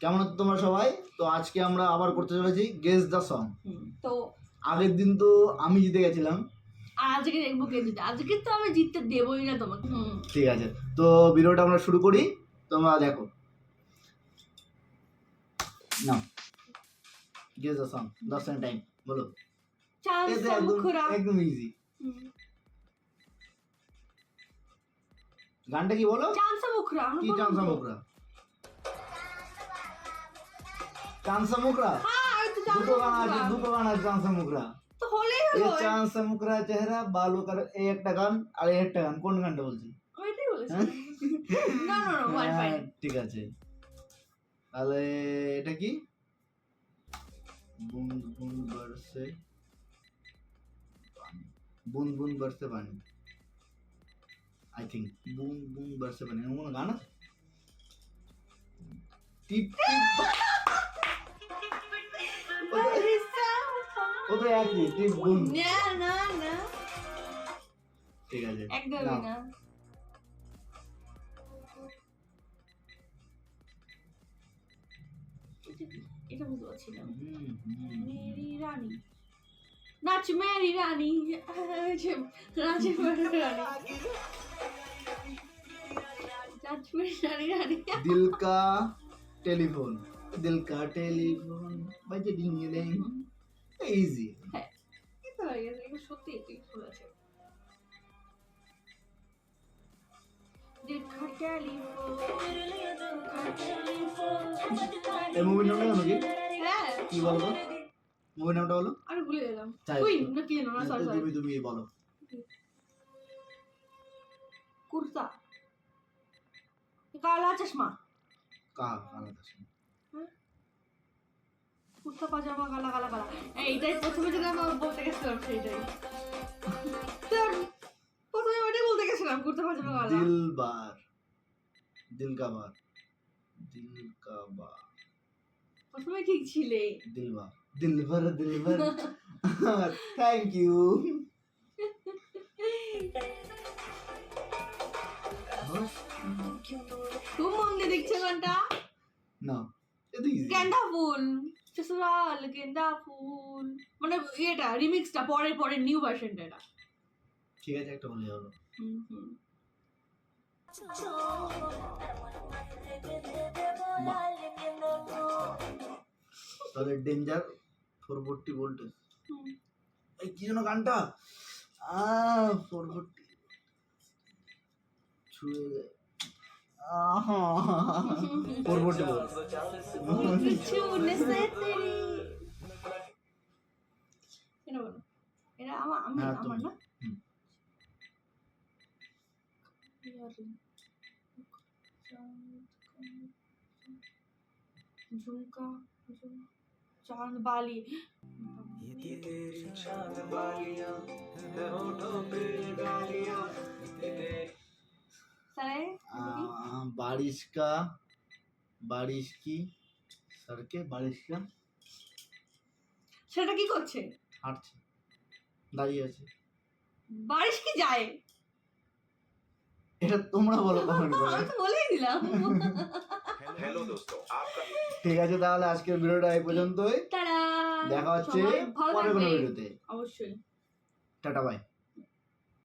কেমন আছো তোমরা সবাই? তো আজকে আমরা আবার করতে চলেছি গেস দ্য সং। তো আগের দিন তো আমি জিতে গেছিলাম, আর আজকে দেখবো কে জিতে। আজকে তো আমি জিততে দেবই না তোমাকে। ঠিক আছে, তো ভিডিওটা আমরা শুরু করি, তোমরা দেখো। না, guess the song, 10 second time, বলো। চান্স মুখরা একদম ইজি। গানটা কি বলো? চান্স মুখরা কি চান্সা মুখরা? চান্সা মুখরা? হ্যাঁ এই তো দুটো গান আছে, দুটো গান আছে চান্সা মুখরা। তো হলেই এই হলো। চান্সা মুখরা চেহারা বালু কার, এই একটা গান আর এই একটা গান, কোন গানটা বলছি? আমি এটাই বলেছি। না না না ওয়ান হ্যাঁ, পয়েন্ট। ঠিক আছে, তাহলে এটা কি? বুন বুন বরসে পানি, বুন বুন বরসে পানি, আই থিঙ্ক বুন বুন বরসে পানি, এমন কোনো গান আছে? টিপ টিপ, ও তো একই, টিপ বুন। না না না ঠিক আছে, একদমই না। এটা বুঝতে পারছি না। মেরি রানী নাচ মেরি রানী নাচ মেরি রানী নাচ মেরি রানী রানী দিল কা টেলিফোন, দিল কা টেলিফোন বাজে ডিং ডিং, ইজি। হ্যাঁ এটা হয়ে গেছে, এটা সত্যি এটাই বলেছে। দিল কা টেলিফোন এই মুভির নামটা জানো কি? হ্যাঁ কি বলবো মুভির নামটা বলো? আমি ভুলে গেলাম। তাই? কুইন না কি না সরি সরি তুমি বলো। কুর্তা কালা চশমা কালা চশমা, কুর্তা পাজামা কালা কালা কালা। এইটাই প্রথমে যেটা আমি বলতে গেছিলাম সেইটাই। প্রথমে ওইটাই বলতে গেছিলাম কুর্তা পাজামা কালা। দিলবার, দিল কা বার, দিল কা বার, প্রথমে ঠিক ছিলে। দিলবার, দিলবার, দিলবার। Thank you. খুব মন দিয়ে দেখছে গানটা। না, এটা ইজি। গেন্দা ফুল সসুরাল গেন্দা ফুল, মানে এটা রিমিক্সটা পরের পরের নিউ ভার্সনটা এটা। ঠিক আছে, একটা বলে হলো। তাহলে ডেঞ্জার 440 ভোল্টেজ, এই কি যেন গানটা? 440 ছুঁয়ে 440 ভোল্ট। এটা বলো, এটা আমার হ্যাঁ, আমার না। झुमका चांद बाली ये तेरी चांद बालियां है होठों पे डालियां सारे बारिश की सड़के, बारिश का সেটা কি করছে? হাঁটছে, দাঁড়িয়ে আছে। বারিশ কি যায়? এটা তোমরা বলো, কমেন্ট করে। আমি তো বলেই দিলাম। हेलो दोस्तों आपका ঠিক আছে, তাহলে আজকের ভিডিওটা এই পর্যন্তই। টাটা, দেখা হচ্ছে সবাই ভালো পরের কোনো থাকবে। ভিডিওতে। অবশ্যই, টাটা, বাই।